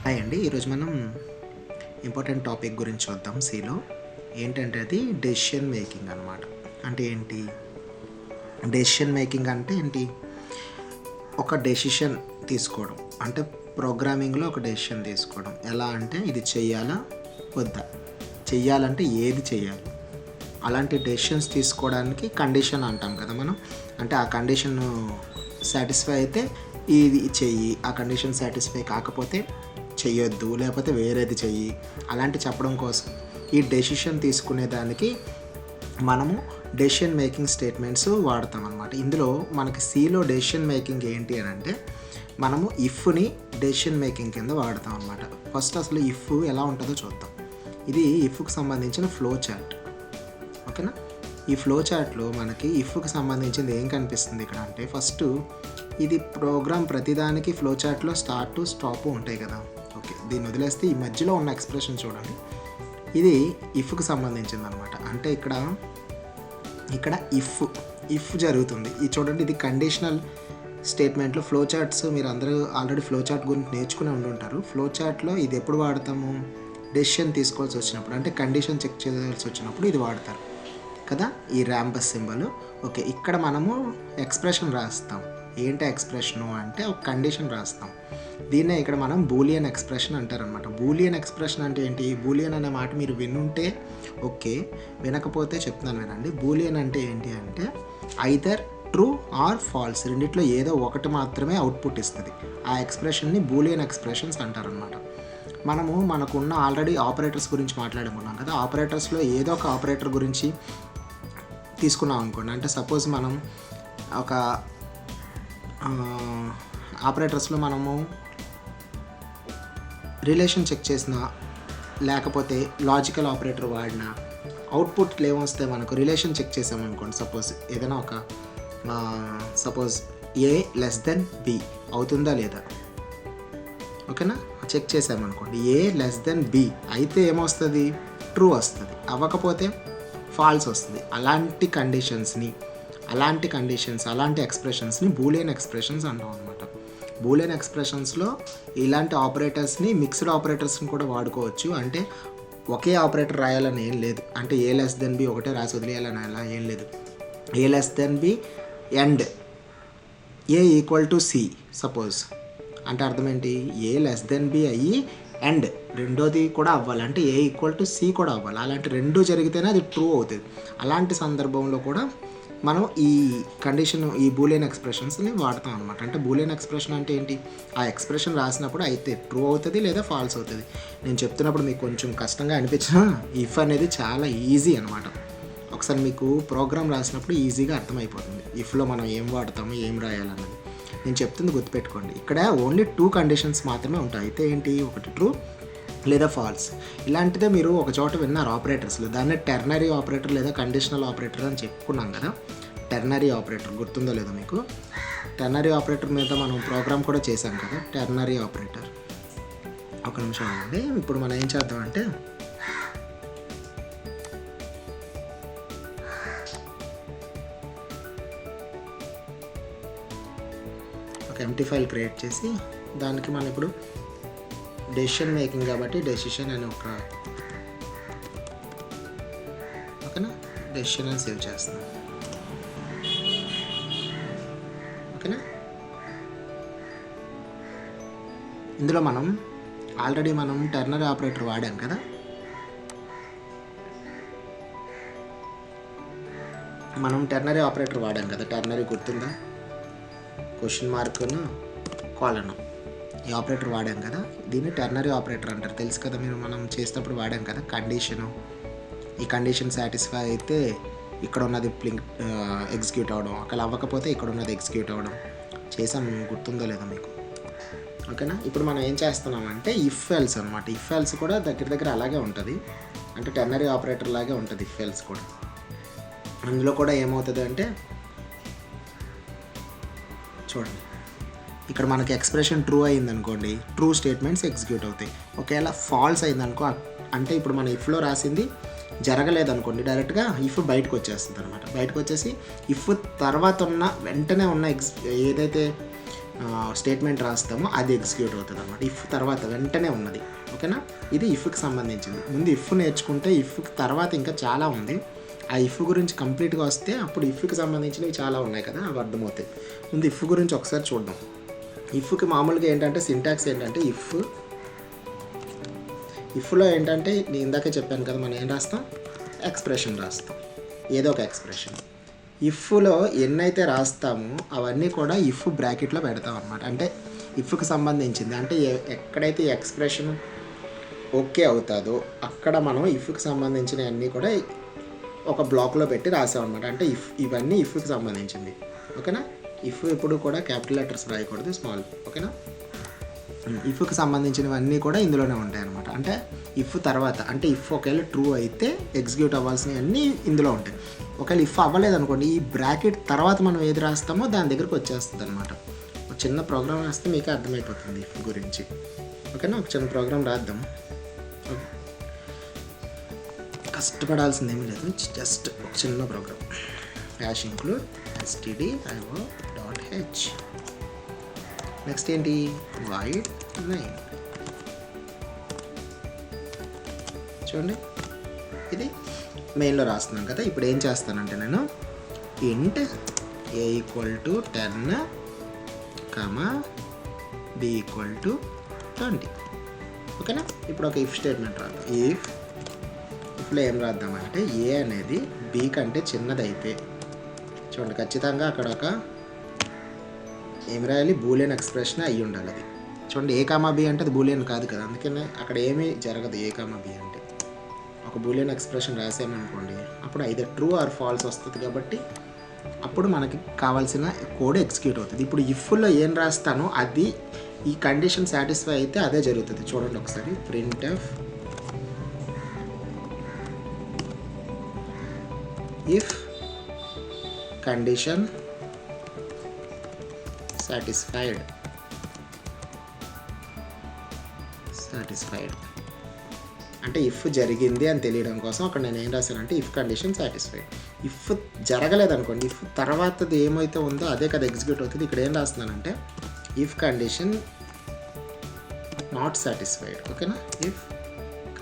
Hi అండి. ఈరోజు మనం ఇంపార్టెంట్ టాపిక్ గురించి చూద్దాం. సిలో ఏంటంటే అది డెసిషన్ మేకింగ్ అనమాట. అంటే ఏంటి డెసిషన్ మేకింగ్ అంటే ఏంటి? ఒక డెసిషన్ తీసుకోవడం, అంటే ప్రోగ్రామింగ్లో ఒక డెసిషన్ తీసుకోవడం. ఎలా అంటే ఇది చెయ్యాలా వద్దా, చెయ్యాలంటే ఏది చెయ్యాలి, అలాంటి డెసిషన్స్ తీసుకోవడానికి కండిషన్ అంటాం కదా మనం. అంటే ఆ కండిషన్ సాటిస్ఫై అయితే ఇది చెయ్యి, ఆ కండిషన్ సాటిస్ఫై కాకపోతే చెయ్యొద్దు, లేకపోతే వేరేది చెయ్యి, అలాంటి చెప్పడం కోసం ఈ డెసిషన్ తీసుకునే దానికి మనము డెసిషన్ మేకింగ్ స్టేట్మెంట్స్ వాడతాం అనమాట. ఇందులో మనకి సిలో డెసిషన్ మేకింగ్ ఏంటి అని అంటే మనము ఇఫ్ని డెసిషన్ మేకింగ్ కింద వాడతాం అనమాట. ఫస్ట్ అసలు ఇఫ్ ఎలా ఉంటుందో చూద్దాం. ఇది ఇఫ్కి సంబంధించిన ఫ్లో చార్ట్, ఓకేనా. ఈ ఫ్లో చార్ట్లో మనకి ఇఫ్కి సంబంధించింది ఏం కనిపిస్తుంది ఇక్కడ అంటే, ఫస్ట్ ఇది ప్రోగ్రామ్ ప్రతిదానికి ఫ్లో చార్ట్లో స్టార్ట్ స్టాప్ ఉంటాయి కదా. ఓకే, దీన్ని వదిలేస్తే ఈ మధ్యలో ఉన్న ఎక్స్ప్రెషన్ చూడండి, ఇది ఇఫ్కి సంబంధించింది అనమాట. అంటే ఇక్కడ ఇఫ్ జరుగుతుంది. ఇది చూడండి, ఇది కండిషనల్ స్టేట్మెంట్లో ఫ్లో చార్ట్స్ మీరు అందరూ ఆల్రెడీ ఫ్లో చార్ట్ గురించి నేర్చుకుని ఉండుంటారు. ఫ్లో చార్ట్లో ఇది ఎప్పుడు వాడతాము? డెసిషన్ తీసుకోవాల్సి వచ్చినప్పుడు, అంటే కండిషన్ చెక్ చేయాల్సి వచ్చినప్పుడు ఇది వాడతారు కదా, ఈ ర్యాంపస్ సింబల్. ఓకే, ఇక్కడ మనము ఎక్స్ప్రెషన్ రాస్తాం. ఏంటి ఎక్స్ప్రెషను అంటే ఒక కండిషన్ రాస్తాం. దీన్నే ఇక్కడ మనం బూలియన్ ఎక్స్ప్రెషన్ అంటారనమాట. బూలియన్ ఎక్స్ప్రెషన్ అంటే ఏంటి? బూలియన్ అనే మాట మీరు వినుంటే ఓకే, వినకపోతే చెప్తున్నాను వినండి. బూలియన్ అంటే ఏంటి అంటే ఐదర్ ట్రూ ఆర్ ఫాల్స్, రెండిట్లో ఏదో ఒకటి మాత్రమే అవుట్పుట్ ఇస్తుంది. ఆ ఎక్స్ప్రెషన్ని బూలియన్ ఎక్స్ప్రెషన్స్ అంటారనమాట. మనకున్న ఆల్రెడీ ఆపరేటర్స్ గురించి మాట్లాడుకున్నాం కదా. ఆపరేటర్స్లో ఏదో ఒక ఆపరేటర్ గురించి తీసుకున్నాం అనుకోండి. అంటే సపోజ్ మనం ఒక ఆపరేటర్స్లో మనము రిలేషన్ చెక్ చేసిన, లేకపోతే లాజికల్ ఆపరేటర్ వాడిన అవుట్పుట్లు ఏమొస్తాయి మనకు? రిలేషన్ చెక్ చేసామనుకోండి, సపోజ్ ఏదైనా ఒక సపోజ్ ఏ లెస్ దెన్ బి అవుతుందా లేదా, ఓకేనా, చెక్ చేసామనుకోండి. ఏ లెస్ దెన్ బి అయితే ఏమొస్తుంది? ట్రూ వస్తుంది. అవ్వకపోతే ఫాల్స్ వస్తుంది. అలాంటి ఎక్స్ప్రెషన్స్ని బూలియన్ ఎక్స్ప్రెషన్స్ అంటాం అనమాట. బూలియన్ ఎక్స్ప్రెషన్స్లో ఇలాంటి ఆపరేటర్స్ని మిక్స్డ్ ఆపరేటర్స్ని కూడా వాడుకోవచ్చు. అంటే ఒకే ఆపరేటర్ రాయాలని ఏం లేదు. అంటే ఏ లెస్ దెన్ బి ఒకటే రాసి వదిలేయాలని అలా ఏం లేదు. A less than B and A equal to C suppose అంటే అర్థం ఏంటి? ఏ లెస్ దెన్ బి అయ్యి అండ్ రెండోది కూడా అవ్వాలి, అంటే ఏ ఈక్వల్ టు సి కూడా అవ్వాలి. అలాంటి రెండు జరిగితేనే అది ట్రూ అవుతుంది. అలాంటి సందర్భంలో కూడా మనం ఈ బూలియన్ ఎక్స్ప్రెషన్స్ని వాడతాం అనమాట. అంటే బూలియన్ ఎక్స్ప్రెషన్ అంటే ఏంటి? ఆ ఎక్స్ప్రెషన్ రాసినప్పుడు అయితే ట్రూ అవుతుంది లేదా ఫాల్స్ అవుతుంది. నేను చెప్తున్నప్పుడు మీకు కొంచెం కష్టంగా అనిపించినా ఇఫ్ అనేది చాలా ఈజీ అనమాట. ఒకసారి మీకు ప్రోగ్రామ్ రాసినప్పుడు ఈజీగా అర్థమైపోతుంది ఇఫ్లో మనం ఏం వాడతాము, ఏం రాయాలన్నది. నేను చెప్తుంది గుర్తుపెట్టుకోండి. ఇక్కడ ఓన్లీ 2 కండిషన్స్ మాత్రమే ఉంటాయి. అయితే ఏంటి? ఒకటి ట్రూ లేదా ఫాల్స్. ఇలాంటిదే మీరు ఒక చోట విన్నారు ఆపరేటర్స్లో, దాన్నే టెర్నరీ ఆపరేటర్ లేదా కండిషనల్ ఆపరేటర్ అని చెప్పుకున్నాం కదా. టెర్నరీ ఆపరేటర్ గుర్తుందో లేదో మీకు? టెర్నరీ ఆపరేటర్ మీద మనం ప్రోగ్రామ్ కూడా చేశాం కదా, టెర్నరీ ఆపరేటర్. ఒక నిమిషం అండి. ఇప్పుడు మనం ఏం చేద్దామంటే ఒక ఎంప్టీ ఫైల్ క్రియేట్ చేసి దానికి మనం ఇప్పుడు డెసిషన్ మేకింగ్ కాబట్టి డెసిషన్ అని ఓకేనా, డెసిషన్ అని సేవ్ చేస్తాం. ఓకేనా, ఇందులో ఆల్రెడీ మనం టెర్నరీ ఆపరేటర్ వాడాం కదా. టెర్నరీ గుర్తుందా? క్వశ్చన్ మార్కును కాలన్, ఈ ఆపరేటర్ వాడాం కదా. దీన్ని టెర్నరీ ఆపరేటర్ అంటారు, తెలుసు కదా. మనం చేసేటప్పుడు వాడాం కదా కండిషను. ఈ కండిషన్ సాటిస్ఫై అయితే ఇక్కడ ఉన్నది ఎగ్జిక్యూట్ అవ్వడం, అక్కడ అవ్వకపోతే ఇక్కడ ఉన్నది ఎగ్జిక్యూట్ అవ్వడం చేసాం. గుర్తుందో లేదో మీకు? ఓకేనా. ఇప్పుడు మనం ఏం చేస్తున్నామంటే ఇఫ్ ఎల్స్ అనమాట. ఇఫ్ ఎల్స్ కూడా దగ్గర అలాగే ఉంటుంది. అంటే టెర్నరీ ఆపరేటర్ లాగే ఉంటుంది ఇఫ్ ఎల్స్ కూడా. అందులో కూడా ఏమవుతుంది అంటే చూడండి, ఇక్కడ మనకి ఎక్స్ప్రెషన్ ట్రూ అయిందనుకోండి, ట్రూ స్టేట్మెంట్స్ ఎగ్జిక్యూట్ అవుతాయి. ఒకవేళ ఫాల్స్ అయిందనుకో, అంటే ఇప్పుడు మన ఇఫ్లో రాసింది జరగలేదనుకోండి, డైరెక్ట్గా ఇఫ్ బయటకు వచ్చేస్తుంది అనమాట. బయటకు వచ్చేసి ఇఫ్ తర్వాత ఉన్న వెంటనే ఉన్న ఏదైతే స్టేట్మెంట్ రాస్తామో అది ఎగ్జిక్యూట్ అవుతుంది అనమాట. ఇఫ్ తర్వాత వెంటనే ఉన్నది. ఓకేనా, ఇది ఇఫ్కి సంబంధించింది. ముందు ఇఫ్ నేర్చుకుంటే ఇఫ్కి తర్వాత ఇంకా చాలా ఉంది. ఆ ఇఫ్ గురించి కంప్లీట్గా వస్తే అప్పుడు ఇఫ్కి సంబంధించినవి చాలా ఉన్నాయి కదా, అవి అర్థమవుతాయి. ముందు ఇఫ్ గురించి ఒకసారి చూద్దాం. ఇఫ్కి మామూలుగా ఏంటంటే సింటాక్స్ ఏంటంటే ఇఫ్లో ఏంటంటే నేను ఇందాకే చెప్పాను కదా, మనం ఏం రాస్తాం, ఎక్స్ప్రెషన్ రాస్తాం, ఏదో ఒక ఎక్స్ప్రెషన్. ఇఫ్లో ఎన్నైతే రాస్తామో అవన్నీ కూడా ఇఫ్ బ్రాకెట్లో పెడతాం అనమాట. అంటే ఇఫ్కి సంబంధించింది అంటే ఎక్కడైతే ఎక్స్ప్రెషన్ ఓకే అవుతుందో అక్కడ మనం ఇఫ్కి సంబంధించిన అన్నీ కూడా ఒక బ్లాక్లో పెట్టి రాసామన్నమాట. అంటే ఇవన్నీ ఇఫ్కి సంబంధించింది. ఓకేనా, ఇఫ్ ఎప్పుడు కూడా క్యాపిటల్ లెటర్స్ రాయకూడదు, స్మాల్. ఓకేనా, ఇఫ్కి సంబంధించినవన్నీ కూడా ఇందులోనే ఉంటాయి అనమాట. అంటే ఇఫ్ తర్వాత అంటే ఇఫ్ ఒకవేళ ట్రూ అయితే ఎగ్జిక్యూట్ అవ్వాల్సినవి అన్నీ ఇందులో ఉంటాయి. ఒకవేళ ఇఫ్ అవ్వలేదు అనుకోండి, ఈ బ్రాకెట్ తర్వాత మనం ఏది రాస్తామో దాని దగ్గరకు వచ్చేస్తుంది అనమాట. ఒక చిన్న ప్రోగ్రామ్ రాస్తే మీకు అర్థమైపోతుంది ఇఫ్ గురించి. ఓకేనా, ఒక చిన్న ప్రోగ్రామ్ రాద్దాం. కష్టపడాల్సింది ఏమీ లేదు, జస్ట్ ఒక చిన్న program. Hash include stdio.h. Next ఏంటి, void main. చూడండి, ఇది మెయిన్లో రాస్తున్నాను కదా. ఇప్పుడు ఏం చేస్తానంటే నేను int a = 10, b = 20. ఓకేనా, ఇప్పుడు ఒక ఇఫ్ స్టేట్మెంట్ రాద్దాం. ఇఫ్లో ఏం రాద్దామంటే ఏ అనేది బి కంటే చిన్నదైతే, చూడండి ఖచ్చితంగా అక్కడ ఒక ఏం రాయాలి, బూలియన్ ఎక్స్ప్రెషన్ అయ్యి ఉండాలి. అది చూడండి, ఏ కామా బి అంటే అది బూలియన్ కాదు కదా, అందుకనే అక్కడ ఏమీ జరగదు. ఏ కామా బి అంటే ఒక బూలియన్ ఎక్స్ప్రెషన్ రాసామనుకోండి, అప్పుడు ఐదర్ ట్రూ ఆర్ ఫాల్స్ వస్తుంది. కాబట్టి అప్పుడు మనకి కావాల్సిన కోడ్ ఎగ్జిక్యూట్ అవుతుంది. ఇప్పుడు ఇఫ్లో ఏం రాస్తానో అది ఈ కండిషన్ సాటిస్ఫై అయితే అదే జరుగుతుంది. చూడండి ఒకసారి, printf if condition satisfied అంటే ఇఫ్ జరిగింది అని తెలియడం కోసం అక్కడ నేను ఏం రాశానంటే ఇఫ్ కండిషన్ సాటిస్ఫైడ్. ఇఫ్ జరగలేదనుకోండి, ఇఫ్ తర్వాతది ఏమైతే ఉందో అదే కదా ఎగ్జిక్యూట్ అవుతుంది. ఇక్కడ ఏం రాస్తున్నానంటే ఇఫ్ కండిషన్ నాట్ సాటిస్ఫైడ్. ఓకేనా, ఇఫ్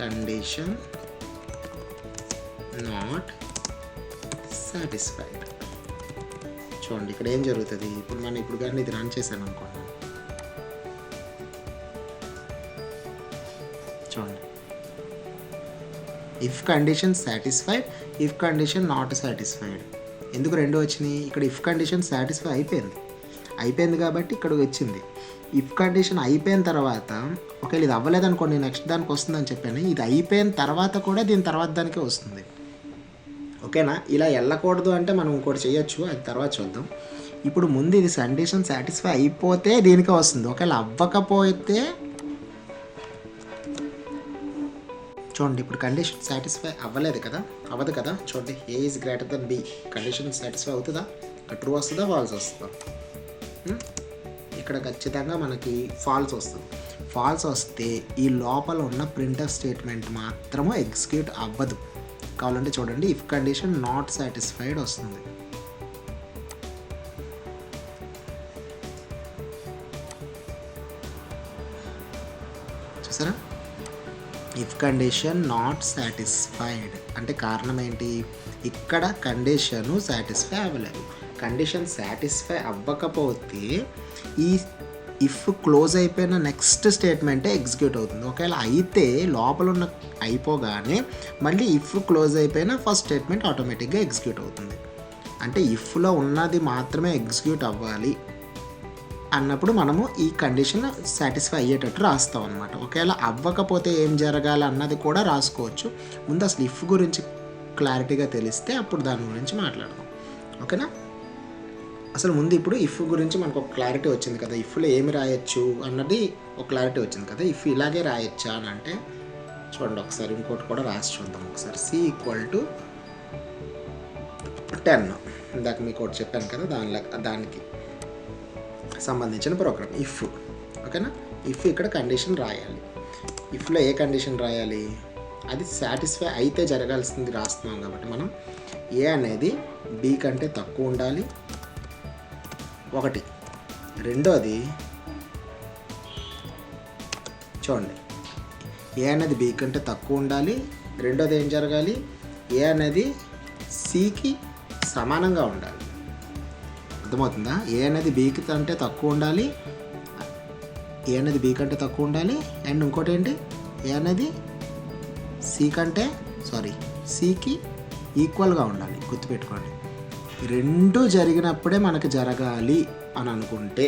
కండిషన్ నాట్ సాటిస్ఫైడ్. చూడండి ఇక్కడ ఏం జరుగుతుంది. ఇప్పుడు కానీ ఇది రన్ చేశాను అనుకోండి, చూడండి if condition satisfied, if condition not satisfied. ఎందుకు రెండు వచ్చినాయి, ఇక్కడ ఇఫ్ కండిషన్ సాటిస్ఫై అయిపోయింది కాబట్టి ఇక్కడ వచ్చింది. ఇఫ్ కండిషన్ అయిపోయిన తర్వాత ఒకవేళ ఇది అవ్వలేదనుకోండి, నెక్స్ట్ దానికి వస్తుందని చెప్పాను. ఇది అయిపోయిన తర్వాత కూడా దీని తర్వాత దానికే వస్తుంది. ఓకేనా, ఇలా వెళ్ళకూడదు అంటే మనం ఇంకోటి చేయొచ్చు, అది తర్వాత చూద్దాం. ఇప్పుడు ముందు ఇది కండిషన్ సాటిస్ఫై అయిపోతే దీనికే వస్తుంది. ఒకవేళ అవ్వకపోతే చూడండి, ఇప్పుడు కండిషన్ సాటిస్ఫై అవ్వలేదు కదా, అవ్వదు కదా. చూడండి, A is greater than B, condition satisfy అవుతుందా, ట్రూ వస్తుందా, ఫాల్స్ వస్తుందా. ఇక్కడ ఖచ్చితంగా మనకి ఫాల్స్ వస్తుంది. ఫాల్స్ వస్తే ఈ లోపల ఉన్న ప్రింట్ఎఫ్ స్టేట్మెంట్ మాత్రము ఎగ్జిక్యూట్ అవ్వదు. కావాలంటే చూడండి, ఇఫ్ కండిషన్ నాట్ సాటిస్ఫైడ్ వస్తుంది. చూసారా, ఇఫ్ కండిషన్ నాట్ సాటిస్ఫైడ్ అంటే కారణం ఏంటి, ఇక్కడ కండిషను సాటిస్ఫై అవ్వలేదు. కండిషన్ సాటిస్ఫై అవ్వకపోతే ఈ ఇఫ్ క్లోజ్ అయిపోయిన నెక్స్ట్ స్టేట్మెంటే ఎగ్జిక్యూట్ అవుతుంది. ఒకవేళ అయితే లోపల ఉన్న అయిపోగానే మళ్ళీ ఇఫ్ క్లోజ్ అయిపోయిన ఫస్ట్ స్టేట్మెంట్ ఆటోమేటిక్గా ఎగ్జిక్యూట్ అవుతుంది. అంటే ఇఫ్లో ఉన్నది మాత్రమే ఎగ్జిక్యూట్ అవ్వాలి అన్నప్పుడు మనము ఈ కండిషన్ సాటిస్ఫై అయ్యేటట్టు రాస్తాం అనమాట. ఒకవేళ అవ్వకపోతే ఏం జరగాలి అన్నది కూడా రాసుకోవచ్చు. ముందు అసలు ఇఫ్ గురించి క్లారిటీగా తెలిస్తే అప్పుడు దాని గురించి మాట్లాడదాం. ఓకేనా, అసలు ముందు ఇప్పుడు ఇఫ్ గురించి మనకు ఒక క్లారిటీ వచ్చింది కదా, ఇఫ్లో ఏమి రాయొచ్చు అన్నది ఒక క్లారిటీ వచ్చింది కదా. ఇఫ్ ఇలాగే రాయొచ్చా అని అంటే చూడండి, ఒకసారి ఇంకోటి కూడా రాసి చూద్దాం. ఒకసారి c = 10, ఇందాక మీకు ఒకటి చెప్పాను కదా, దానికి సంబంధించిన ప్రోగ్రామ్ ఇఫ్. ఓకేనా, ఇఫ్ ఇక్కడ కండిషన్ రాయాలి. ఇఫ్లో ఏ కండిషన్ రాయాలి, అది సాటిస్ఫై అయితే జరగాల్సింది రాస్తున్నాం కాబట్టి మనం ఏ అనేది బి కంటే తక్కువ ఉండాలి 1, రెండోది చూడండి, ఏ అనేది బి కంటే తక్కువ ఉండాలి. రెండోది ఏం జరగాలి, ఏ అనేది సికి సమానంగా ఉండాలి. అర్థమవుతుందా? ఏ అనేది బీకి కంటే తక్కువ ఉండాలి, ఏ అనేది బి కంటే తక్కువ ఉండాలి. అండ్ ఇంకోటి ఏంటి, ఏ అనేది సికి ఈక్వల్గా ఉండాలి. గుర్తుపెట్టుకోండి, రెండు జరిగినప్పుడే మనకు జరగాలి అని అనుకుంటే,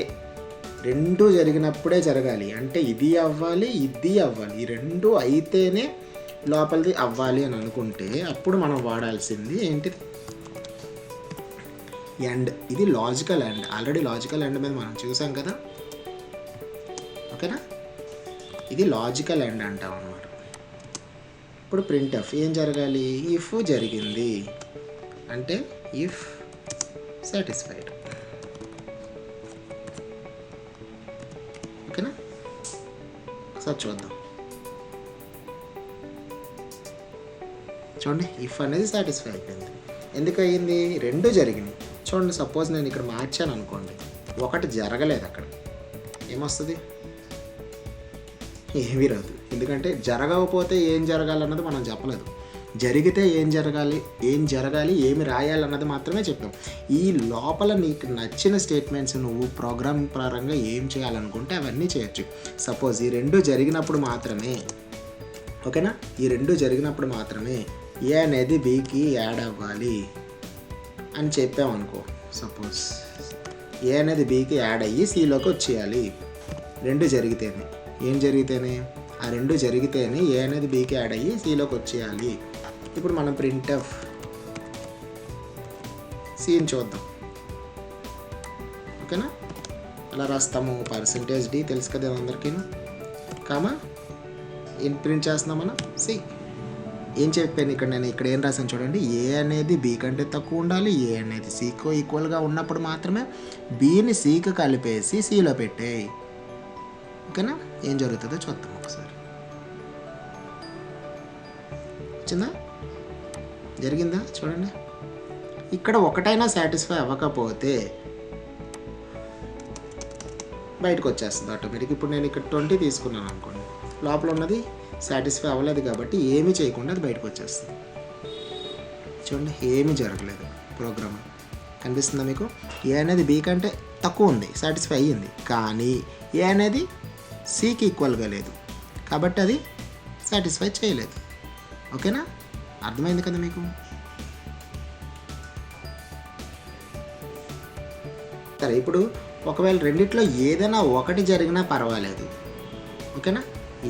రెండు జరిగినప్పుడే జరగాలి అంటే ఇది అవ్వాలి, ఇది అవ్వాలి, ఈ రెండు అయితేనే లోపలిది అవ్వాలి అని అనుకుంటే అప్పుడు మనం వాడాల్సింది ఏంటిది, ఎండ్. ఇది logical end. Already logical end మీద మనం చూసాం కదా, ఓకేనా? ఇది లాజికల్ ఎండ్ అంటాం అన్నమాట. ఇప్పుడు ప్రింట్ఎఫ్ ఏం జరగాలి, ఇఫ్ జరిగింది అంటే ఇఫ్ సాటిస్ఫైడ్, ఓకేనా? ఒకసారి చూద్దాం. చూడండి, ఇఫ్ అనేది సాటిస్ఫై అయిపోయింది. ఎందుకు అయ్యింది, రెండు జరిగినాయి. చూడండి, సపోజ్ నేను ఇక్కడ మార్చాను అనుకోండి, ఒకటి జరగలేదు, అక్కడ ఏమొస్తుంది, ఏమీ రాదు. ఎందుకంటే జరగకపోతే ఏం జరగాలన్నది మనం చెప్పలేదు, జరిగితే ఏం జరగాలి ఏమి రాయాలన్నది మాత్రమే చెప్పాం. ఈ లోపల నీకు నచ్చిన స్టేట్మెంట్స్ నువ్వు ప్రోగ్రామ్ పరంగా ఏం చేయాలనుకుంటే అవన్నీ చేయొచ్చు. సపోజ్ ఈ రెండు జరిగినప్పుడు మాత్రమే, ఓకేనా, ఈ రెండు జరిగినప్పుడు మాత్రమే ఏ అనేది బికి యాడ్ అవ్వాలి అని చెప్పామనుకో. సపోజ్ ఏ అనేది బికి యాడ్ అయ్యి సిలోకి వచ్చేయాలి. రెండు జరిగితేనే, ఏం జరిగితేనే, ఆ రెండు జరిగితేనే ఏ అనేది బికి యాడ్ అయ్యి సిలోకి వచ్చేయాలి. ఇప్పుడు మనం ప్రింట్ఎఫ్ సిని చూద్దాం, ఓకేనా? అలా రాస్తాము, %d తెలుసు కదా అందరికీ, కామా ఏం ప్రింట్ చేస్తున్నాం మనం, సి. ఏం చెప్పాను ఇక్కడ, నేను ఇక్కడ ఏం రాసాను చూడండి, ఏ అనేది బి కంటే తక్కువ ఉండాలి, ఏ అనేది సికి ఈక్వల్గా ఉన్నప్పుడు మాత్రమే బిని సికి కలిపేసి సిలో పెట్టేయి, ఓకేనా? ఏం జరుగుతుందో చూద్దాం ఒకసారి. వచ్చిందా, జరిగిందా? చూడండి, ఇక్కడ ఒకటైనా సాటిస్ఫై అవ్వకపోతే బయటకు వచ్చేస్తుంది ఆటోమేటిక్. ఇప్పుడు నేను ఇక్కడ 20 తీసుకున్నాను అనుకోండి, లోపల ఉన్నది సాటిస్ఫై అవ్వలేదు కాబట్టి ఏమీ చేయకుండా అది బయటకు వచ్చేస్తుంది. చూడండి, ఏమీ జరగలేదు, ప్రోగ్రామ్ కనిపిస్తుందా మీకు? ఏ అనేది బి కంటే తక్కువ ఉంది, సాటిస్ఫై అయ్యింది, కానీ ఏ అనేది సికి ఈక్వల్గా లేదు కాబట్టి అది సాటిస్ఫై చేయలేదు, ఓకేనా? అర్థమైంది కదా మీకు? సరే, ఇప్పుడు ఒకవేళ రెండిట్లో ఏదైనా ఒకటి జరిగినా పర్వాలేదు, ఓకేనా?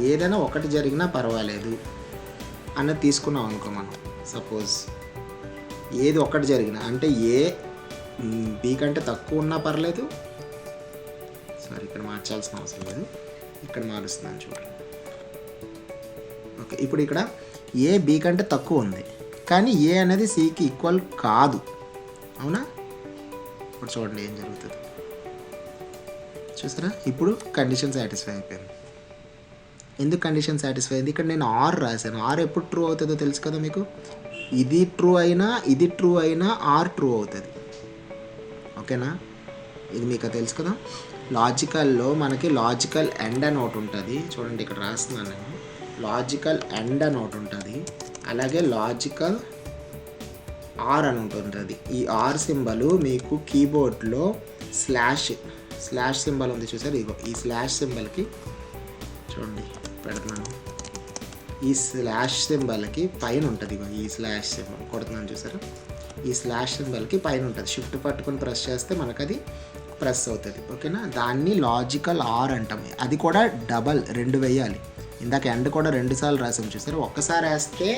ఏదైనా ఒకటి జరిగినా పర్వాలేదు అన్నది తీసుకున్నాం అనుకో మనం. సపోజ్ ఏది ఒకటి జరిగినా అంటే ఏ బి కంటే తక్కువ ఉన్నా పర్లేదు, సారీ ఇక్కడ మార్చాల్సిన అవసరం లేదు, ఇక్కడ మారుస్తున్నాను చూడండి, ఓకే. ఇప్పుడు ఇక్కడ ఏ బి కంటే తక్కువ ఉంది కానీ ఏ అనేది సికి ఈక్వల్ కాదు, అవునా? ఇప్పుడు చూడండి ఏం జరుగుతుంది, చూసారా? ఇప్పుడు కండిషన్ సాటిస్ఫై అయిపోయింది. ఎందుకు కండిషన్ సాటిస్ఫై అయింది, ఇక్కడ నేను ఆర్ రాశాను. ఆర్ ఎప్పుడు ట్రూ అవుతుందో తెలుసు కదా మీకు, ఇది ట్రూ అయినా ఇది ట్రూ అయినా ఆర్ ట్రూ అవుతుంది, ఓకేనా? ఇది మీకు తెలుసు కదా. లాజికల్లో మనకి లాజికల్ ఎండ్ అని ఒకటి ఉంటుంది, చూడండి ఇక్కడ రాస్తున్నాను నేను, లాజికల్ ఎండ్ అని ఒకటి ఉంటుంది, అలాగే లాజికల్ ఆర్ అని ఉంటుంది. ఈ ఆర్ సింబల్ మీకు కీబోర్డ్లో స్లాష్ సింబల్ ఉంది చూసారు, ఇగో ఈ స్లాష్ సింబల్కి చూడండి పెడుతున్నాను, ఈ స్లాష్ సింబల్కి పైన ఉంటుంది, ఇగో ఈ స్లాష్ సింబల్ కొడుతున్నాను చూసారు, ఈ స్లాష్ సింబల్కి పైన ఉంటుంది. షిఫ్ట్ పట్టుకొని ప్రెస్ చేస్తే మనకు అది ప్రెస్ అవుతుంది, ఓకేనా? దాన్ని లాజికల్ ఆర్ అంటాం. అది కూడా డబల్, రెండు వేయాలి. ఇందాక ఎండ్ కూడా 2 సార్లు రాసాం చూసారు, ఒక్కసారి వేస్తే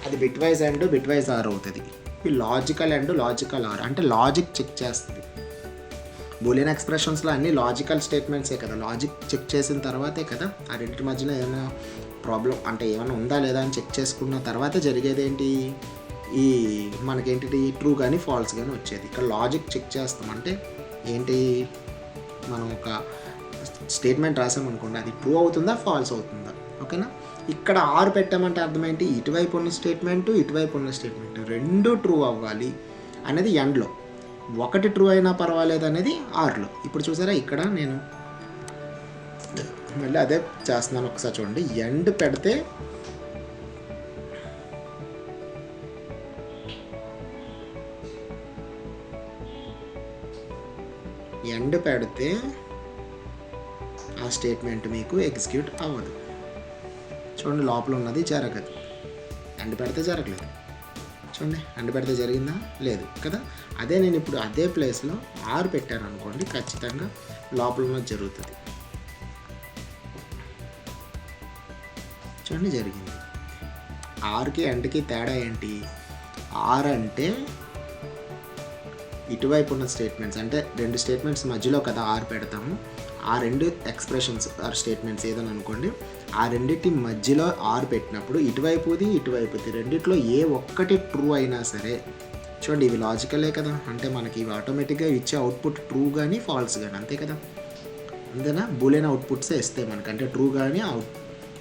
అది bitwise and bitwise or అవుతుంది. ఈ లాజికల్ ఎండ్ లాజికల్ ఆర్ అంటే లాజిక్ చెక్ చేస్తుంది. బూలియన్ ఎక్స్ప్రెషన్స్లో అన్ని లాజికల్ స్టేట్మెంట్సే కదా, లాజిక్ చెక్ చేసిన తర్వాతే కదా ఆ రెండింటి మధ్యన ఏమైనా ప్రాబ్లం అంటే ఏమైనా ఉందా లేదా అని చెక్ చేసుకున్న తర్వాత జరిగేది ఏంటి, ఈ మనకేంటి ట్రూ కానీ ఫాల్స్ కానీ వచ్చేది. ఇక్కడ లాజిక్ చెక్ చేస్తాం అంటే ఏంటి, మనం ఒక స్టేట్మెంట్ రాసామనుకోండి, అది ట్రూ అవుతుందా ఫాల్స్ అవుతుందా, ఓకేనా? ఇక్కడ ఆర్ పెట్టామంటే అర్థం ఏంటి, ఇటువైపు ఉన్న స్టేట్మెంట్ ఇటువైపు ఉన్న స్టేట్మెంట్ రెండు ట్రూ అవ్వాలి అనేది ఎండ్లో. ఒకటి ట్రూ అయినా పర్వాలేదు అనేది ఆర్లో. ఇప్పుడు చూసారా ఇక్కడ నేను మళ్ళీ అదే చేస్తున్నాను, ఒకసారి చూడండి. ఎండ్ పెడితే ఆ స్టేట్మెంట్ మీకు ఎగ్జిక్యూట్ అవ్వదు. చూడండి లోపల ఉన్నది జరగదు. ఎండ్ పెడితే జరగలేదు. చూడండి ఎండ్ పెడితే జరిగిందా? లేదు కదా. అదే నేను ఇప్పుడు అదే ప్లేస్లో ఆర్ పెట్టాను అనుకోండి, ఖచ్చితంగా లోపల ఉన్నది జరుగుతుంది. చూడండి జరిగింది. ఆర్కి ఎండ్కి తేడా ఏంటి? ఆర్ అంటే ఇటువైపు ఉన్న స్టేట్మెంట్స్, అంటే రెండు స్టేట్మెంట్స్ మధ్యలో కదా ఆర్ పెడతాము. ఆ రెండు ఎక్స్ప్రెషన్స్ ఆర్ స్టేట్మెంట్స్ ఏదని అనుకోండి, ఆ రెండింటి మధ్యలో ఆర్ పెట్టినప్పుడు ఇటువైపుది ఇటువైపుది రెండిట్లో ఏ ఒక్కటి ట్రూ అయినా సరే, చూడండి ఇవి లాజికలే కదా, అంటే మనకి ఇవి ఆటోమేటిక్గా ఇచ్చే అవుట్పుట్ ట్రూ కానీ ఫాల్స్ కానీ, అంతే కదా. అంతేనా? బూలియన్ అవుట్పుట్సే ఇస్తాయి మనకి, అంటే ట్రూ కానీ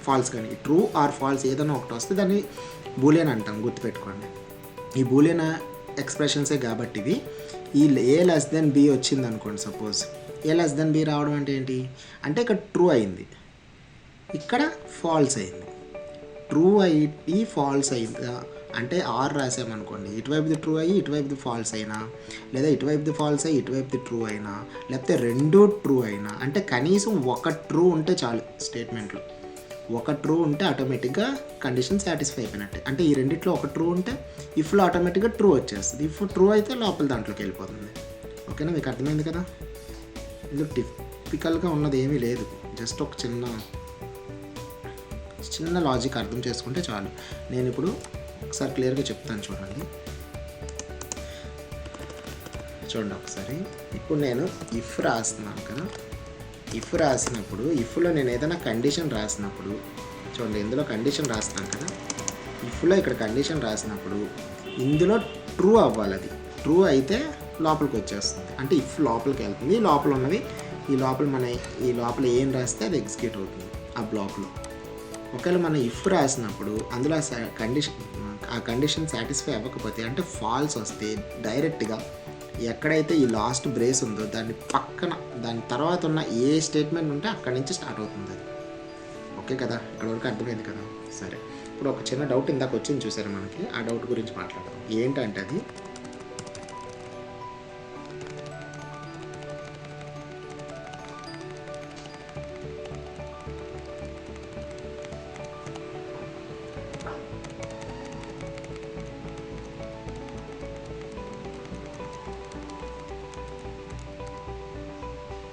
ఫాల్స్ కానీ. ట్రూ ఆర్ ఫాల్స్ ఏదైనా ఒకటి వస్తే దాన్ని బూలియన్ అంటాం, గుర్తుపెట్టుకోండి. ఈ బూలియన్ ఎక్స్ప్రెషన్సే కాబట్టి ఇవి. ఈ ఏ లెస్ దెన్ బి వచ్చింది అనుకోండి, సపోజ్ ఏ లెస్ దెన్ బి రావడం అంటే ఏంటి అంటే ఇక్కడ ట్రూ అయింది, ఇక్కడ ఫాల్స్ అయింది. ట్రూ అయ్యి ఫాల్స్ అయిందా అంటే ఆర్ రాసామనుకోండి, ఇటువైపుది ట్రూ అయ్యి ఇటువైపుది ఫాల్స్ అయినా, లేదా ఇటువైపుది ఫాల్స్ అయ్యి ఇటువైపుది ట్రూ అయినా, లేకపోతే రెండు ట్రూ అయినా, అంటే కనీసం ఒక ట్రూ ఉంటే చాలు స్టేట్మెంట్లో. ఒక ట్రూ ఉంటే ఆటోమేటిక్గా కండిషన్ సాటిస్ఫై అయిపోయినట్టే. అంటే ఈ రెండిట్లో ఒక ట్రూ ఉంటే ఇఫ్లో ఆటోమేటిక్గా ట్రూ వచ్చేస్తుంది. ఇఫ్ ట్రూ అయితే లోపల దాంట్లోకి వెళ్ళిపోతుంది. ఓకేనా? మీకు అర్థమైంది కదా. ఇందులో టిపికల్గా ఉన్నది ఏమీ లేదు, జస్ట్ ఒక చిన్న లాజిక్ అర్థం చేసుకుంటే చాలు. నేను ఇప్పుడు ఒకసారి క్లియర్గా చెప్తాను, చూడండి ఒకసారి. ఇప్పుడు నేను ఇఫ్ రాస్తున్నాను కదా, ఇఫ్ రాసినప్పుడు ఇఫ్లో నేను ఏదైనా కండిషన్ రాసినప్పుడు, చూడండి ఇందులో కండిషన్ రాస్తాను కదా, ఇఫ్లో ఇక్కడ కండిషన్ రాసినప్పుడు ఇందులో ట్రూ అవ్వాలి. అది ట్రూ అయితే లోపలికి వచ్చేస్తుంది, అంటే ఇఫ్ లోపలికి వెళ్తుంది. లోపల ఉన్నవి ఈ లోపల ఏం రాస్తే అది ఎగ్జిక్యూట్ అవుతుంది ఆ బ్లాక్లో. ఒకవేళ మనం ఇఫ్ రాసినప్పుడు అందులో ఆ కండిషన్ సాటిస్ఫై అవ్వకపోతే, అంటే ఫాల్స్ వస్తే, డైరెక్ట్గా ఎక్కడైతే ఈ లాస్ట్ బ్రేస్ ఉందో దాని పక్కన దాని తర్వాత ఉన్న ఏ స్టేట్మెంట్ ఉంటే అక్కడి నుంచి స్టార్ట్ అవుతుంది అది. ఓకే కదా, ఇక్కడ వరకు అర్థమైంది కదా. సరే, ఇప్పుడు ఒక చిన్న డౌట్ ఇందాక వచ్చింది చూసారు మనకి, ఆ డౌట్ గురించి మాట్లాడదాం. ఏంటంటే అది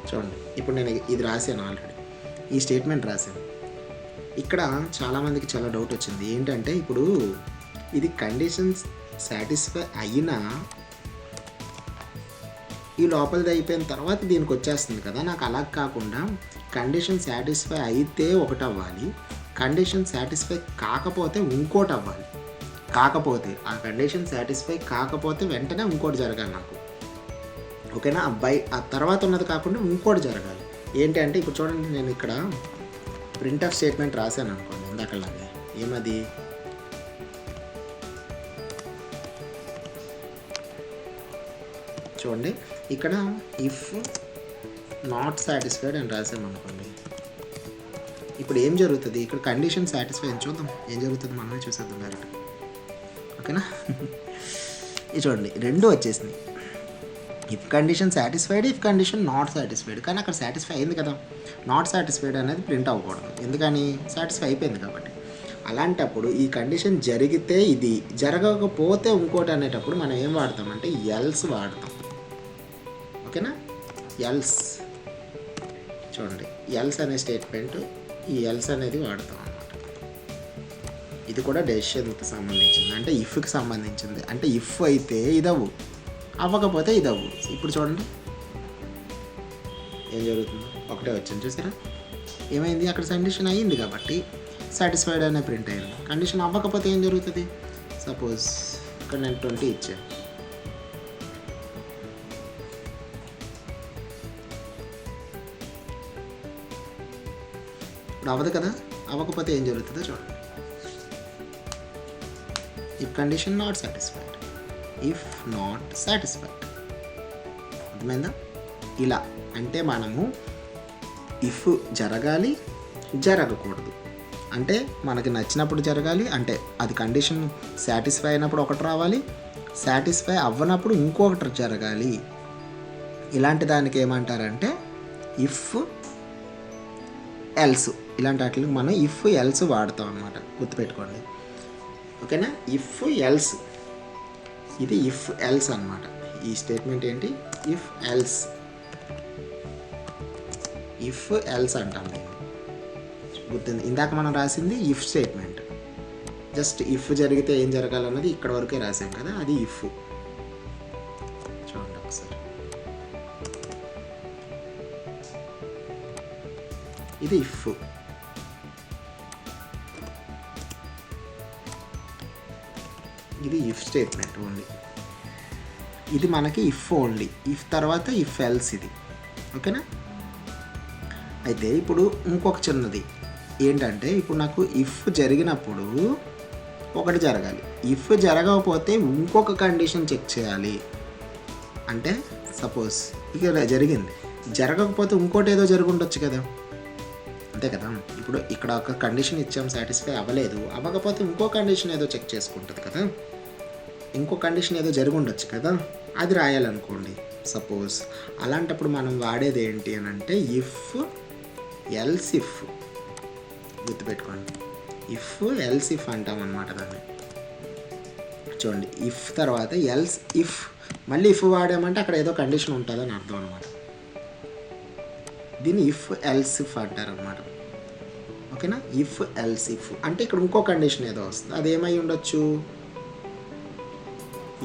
చూడండి, ఇప్పుడు నేను ఇది రాశాను ఆల్రెడీ, ఈ స్టేట్మెంట్ రాశాను. ఇక్కడ చాలామందికి చాలా డౌట్ వచ్చింది. ఏంటంటే ఇప్పుడు ఇది కండిషన్స్ సాటిస్ఫై అయినా ఈ లోపలిది అయిపోయిన తర్వాత దీనికి వచ్చేస్తుంది కదా. నాకు అలా కాకుండా కండిషన్ సాటిస్ఫై అయితే ఒకటి అవ్వాలి, కండిషన్ సాటిస్ఫై కాకపోతే ఇంకోటి అవ్వాలి. కాకపోతే ఆ కండిషన్ సాటిస్ఫై కాకపోతే వెంటనే ఇంకోటి జరగాలి నాకు. ఓకేనా? ఆ తర్వాత ఉన్నది కాకుండా ఇంకోటి జరగాలి. ఏంటి అంటే ఇప్పుడు చూడండి, నేను ఇక్కడ ప్రింట్ ఆఫ్ స్టేట్మెంట్ రాశాను అనుకోండి ఇందాకలాగే. ఏమది? చూడండి ఇక్కడ ఇఫ్ నాట్ సాటిస్ఫైడ్ అని రాసాము అనుకోండి. ఇప్పుడు ఏం జరుగుతుంది? ఇక్కడ కండిషన్ సాటిస్ఫై అని చూద్దాం ఏం జరుగుతుంది, మనమే చూసేద్దాం డైరెక్ట్. ఓకేనా? ఇది చూడండి రెండు వచ్చేసినాయి. If condition satisfied, if condition not satisfied. కానీ అక్కడ సాటిస్ఫై అయింది కదా, నాట్ సాటిస్ఫైడ్ అనేది ప్రింట్ అవ్వకూడదు, ఎందుకని సాటిస్ఫై అయిపోయింది కాబట్టి. అలాంటప్పుడు ఈ కండిషన్ జరిగితే ఇది, జరగకపోతే ఇంకోటి అనేటప్పుడు మనం ఏం వాడతామంటే ఎల్స్ వాడతాం. ఓకేనా? ఎల్స్ చూడండి, ఎల్స్ అనే స్టేట్మెంట్, ఈ ఎల్స్ అనేది వాడతాం అన్నమాట. ఇది కూడా డెసిషన్కి సంబంధించింది, అంటే ఇఫ్కి సంబంధించింది. అంటే ఇఫ్ అయితే ఇదవ్వు, అవ్వకపోతే ఇదవ్వు. ఇప్పుడు చూడండి ఏం జరుగుతుందో, ఒకటే వచ్చింది చూసారా. ఏమైంది? అక్కడ కండిషన్ అయ్యింది కాబట్టి సాటిస్ఫైడ్ అనే ప్రింట్ అయింది. కండిషన్ అవ్వకపోతే ఏం జరుగుతుంది? సపోజ్ ఇక్కడ నేను 20 ఇచ్చాను, ఇప్పుడు అవ్వదు కదా. అవ్వకపోతే ఏం జరుగుతుందో చూడండి. If condition not satisfied, if not satisfied. అర్థమైందా? ఇలా అంటే మనము ఇఫ్ జరగాలి, జరగకూడదు. అంటే మనకి నచ్చినప్పుడు జరగాలి, అంటే అది కండిషన్ సాటిస్ఫై అయినప్పుడు ఒకటి రావాలి, సాటిస్ఫై అవ్వనప్పుడు ఇంకొకటి జరగాలి. ఇలాంటి దానికి ఏమంటారంటే ఇఫ్ ఎల్స్. ఇలాంటి వాటికి మనం ఇఫ్ ఎల్స్ వాడతాం అన్నమాట, గుర్తుపెట్టుకోండి. ఓకేనా? ఇఫ్ ఎల్స్, ఇది ఇఫ్ ఎల్స్ అన్నమాట. ఈ స్టేట్మెంట్ ఏంటి? If else. ఇఫ్ ఎల్స్ అంటాం దీన్ని, గుర్తుంది. ఇందాక మనం రాసింది ఇఫ్ స్టేట్మెంట్, జస్ట్ ఇఫ్ జరిగితే ఏం జరగాలన్నది ఇక్కడ వరకే రాసాం కదా, అది ఇఫ్. చూడండి ఒకసారి, ఇది ఇఫ్. ఇది ఇఫ్ స్టేట్మెంట్ ఓన్లీ. ఇది మనకి ఇఫ్ ఓన్లీ. ఇఫ్ తర్వాత ఇఫ్ ఎల్స్ ఇది. ఓకేనా? అయితే ఇప్పుడు ఇంకొక చిన్నది ఏంటంటే, ఇప్పుడు నాకు ఇఫ్ జరిగినప్పుడు ఒకటి జరగాలి, ఇఫ్ జరగకపోతే ఇంకొక కండిషన్ చెక్ చేయాలి. అంటే సపోజ్ ఇక జరిగింది, జరగకపోతే ఇంకోటి ఏదో జరుగుండొచ్చు కదా, అంతే కదా. ఇప్పుడు ఇక్కడ ఒక కండిషన్ ఇచ్చాం, సాటిస్ఫై అవ్వలేదు, అవ్వకపోతే ఇంకో కండిషన్ ఏదో చెక్ చేసుకుంటుంది కదా, ఇంకో కండిషన్ ఏదో జరిగి ఉండొచ్చు కదా, అది రాయాలనుకోండి సపోజ్. అలాంటప్పుడు మనం వాడేది ఏంటి అని అంటే ఇఫ్ ఎల్స్ ఇఫ్. గుర్తుపెట్టుకోండి, ఇఫ్ ఎల్స్ ఇఫ్ అంటాం అన్నమాట దాన్ని. చూడండి, ఇఫ్ తర్వాత ఎల్స్ ఇఫ్, మళ్ళీ ఇఫ్ వాడామంటే అక్కడ ఏదో కండిషన్ ఉంటుందని అర్థం అనమాట. దీన్ని ఇఫ్ ఎల్స్ ఇఫ్ అంటారు అనమాట. ఓకేనా? ఇఫ్ ఎల్స్ ఇఫ్ అంటే ఇక్కడ ఇంకో కండిషన్ ఏదో వస్తుంది, అది ఏమై ఉండొచ్చు,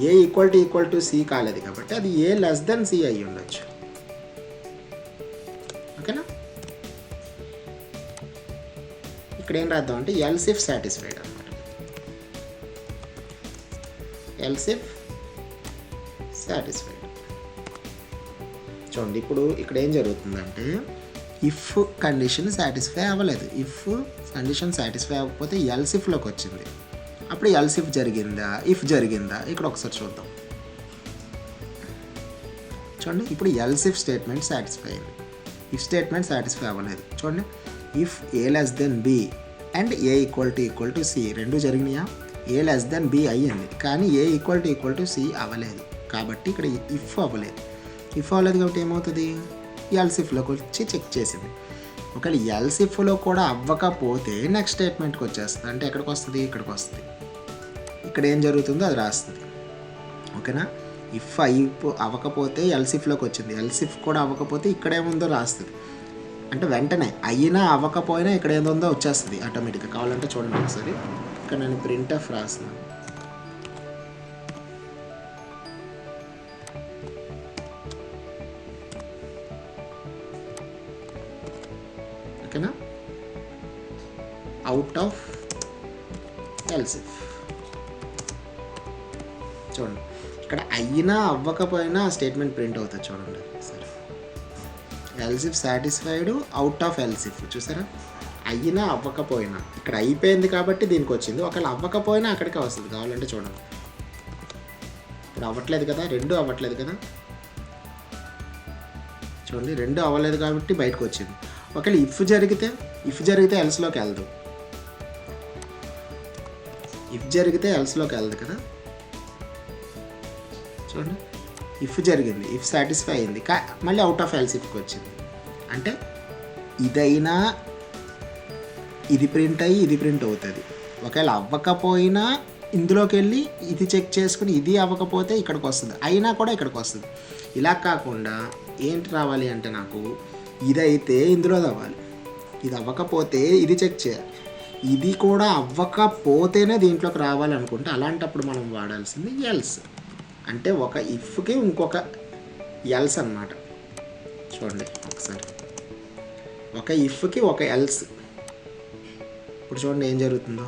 ఏ ఈక్వల్ టు సి కాలేదు కాబట్టి అది ఏ లెస్ దెన్ సి అయ్యి ఉండొచ్చు. ఓకేనా? ఇక్కడ ఏం రాద్దాం అంటే ఎల్స్ ఇఫ్ సాటిస్ఫైడ్ అనమాట. Else if satisfied. చూడండి, ఇప్పుడు ఇక్కడ ఏం జరుగుతుందంటే ఇఫ్ కండిషన్ సాటిస్ఫై అవ్వలేదు, ఇఫ్ కండిషన్ సాటిస్ఫై అవ్వకపోతే ఎల్స్ ఇఫ్లోకి వచ్చింది. అప్పుడు ఎల్స్ ఇఫ్ జరిగిందా, ఇఫ్ జరిగిందా, ఇక్కడ ఒకసారి చూద్దాం. చూడండి, ఇప్పుడు ఎల్స్ ఇఫ్ స్టేట్మెంట్ సాటిస్ఫై అయింది, ఇఫ్ స్టేట్మెంట్ సాటిస్ఫై అవ్వలేదు. చూడండి, if A less than B and A equal to C రెండు జరిగినాయా, ఏ లెస్ దెన్ బి అయ్యింది, కానీ ఏ ఈక్వల్ టు సి అవ్వలేదు. కాబట్టి ఇక్కడ ఇఫ్ అవ్వలేదు. ఇఫ్ అవ్వలేదు కాబట్టి ఏమవుతుంది, ఎల్స్ ఇఫ్లోకి వచ్చి చెక్ చేసింది. ఒకవేళ ఎల్స్ ఇఫ్లో కూడా అవ్వకపోతే నెక్స్ట్ స్టేట్మెంట్కి వచ్చేస్తుంది. అంటే ఎక్కడికి వస్తుంది, ఇక్కడికి వస్తుంది. ఇక్కడ ఏం జరుగుతుందో అది రాస్తుంది. ఓకేనా? ఇఫ్ అవ్వకపోతే ఎల్స్ ఇఫ్లోకి వచ్చింది, ఎల్స్ ఇఫ్ కూడా అవ్వకపోతే ఇక్కడ ఏముందో రాస్తుంది. అంటే వెంటనే అయినా అవ్వకపోయినా ఇక్కడ ఏముందో వచ్చేస్తుంది ఆటోమేటిక్గా. కావాలంటే చూడండి ఒకసారి, ఇక్కడ నేను ప్రింట్ ఆఫ్ రాస్తున్నాను. ఓకేనా? Out of else if. చూడండి, ఇక్కడ అయినా అవ్వకపోయినా స్టేట్మెంట్ ప్రింట్ అవుతుంది. చూడండి సరే, else if satisfied out of else if. చూసారా, అయినా అవ్వకపోయినా ఇక్కడ అయిపోయింది కాబట్టి దీనికి వచ్చింది. ఒకవేళ అవ్వకపోయినా అక్కడికే వస్తుంది. కావాలంటే చూడండి, ఇప్పుడు అవ్వట్లేదు కదా, రెండు అవ్వట్లేదు కదా. చూడండి, రెండు అవ్వలేదు కాబట్టి బయటకు వచ్చింది. ఒకవేళ ఇఫ్ జరిగితే ఎల్స్లోకి వెళ్దు, ఇఫ్ జరిగితే ఎల్స్లోకి వెళ్దు కదా. చూడండి, ఇఫ్ జరిగింది, ఇఫ్ సాటిస్ఫై అయింది, మళ్ళీ అవుట్ ఆఫ్ ఎల్స్ ఇఫ్కి వచ్చింది. అంటే ఇదైనా ఇది ప్రింట్ అయ్యి ఇది ప్రింట్ అవుతుంది. ఒకవేళ అవ్వకపోయినా ఇందులోకి వెళ్ళి ఇది చెక్ చేసుకుని ఇది అవ్వకపోతే ఇక్కడికి వస్తుంది, అయినా కూడా ఇక్కడికి వస్తుంది. ఇలా కాకుండా ఏంటి రావాలి అంటే నాకు ఇదైతే ఇందులో అవ్వాలి, ఇది అవ్వకపోతే ఇది చెక్ చేయాలి, ఇది కూడా అవ్వకపోతేనే దీంట్లోకి రావాలనుకుంటే అలాంటప్పుడు మనం వాడాల్సింది ఎల్స్. అంటే ఒక ఇఫ్కి ఇంకొక ఎల్స్ అన్నమాట. చూడండి ఒకసారి, ఒక ఇఫ్కి ఒక ఎల్స్. ఇప్పుడు చూడండి ఏం జరుగుతుందో,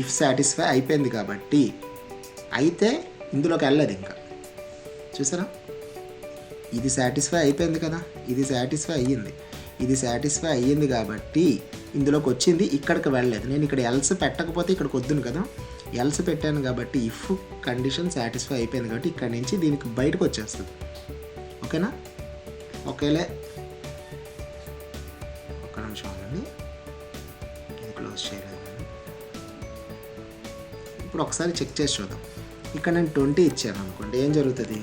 ఇఫ్ సాటిస్ఫై అయిపోయింది కాబట్టి అయితే ఇందులోకి వెళ్ళదు ఇంకా. చూసారా, ఇది సాటిస్ఫై అయిపోయింది కదా, ఇది సాటిస్ఫై అయ్యింది, ఇది సాటిస్ఫై అయ్యింది కాబట్టి ఇందులోకి వచ్చింది, ఇక్కడికి వెళ్ళలేదు. నేను ఇక్కడ ఎల్స్ పెట్టకపోతే ఇక్కడికి వద్దును కదా, ఎల్స్ పెట్టాను కాబట్టి ఇఫ్ కండిషన్ సాటిస్ఫై అయిపోయింది కాబట్టి ఇక్కడ నుంచి దీనికి బయటకు వచ్చేస్తుంది. ఓకేనా? ఒకేలే ఒక్క నిమిషం అండి, ఇది క్లోజ్ చేయలేదు. ఇప్పుడు ఒకసారి చెక్ చేసి చూద్దాం. ఇక్కడ నేను 20 ఇచ్చాను అనుకోండి, ఏం జరుగుతుంది?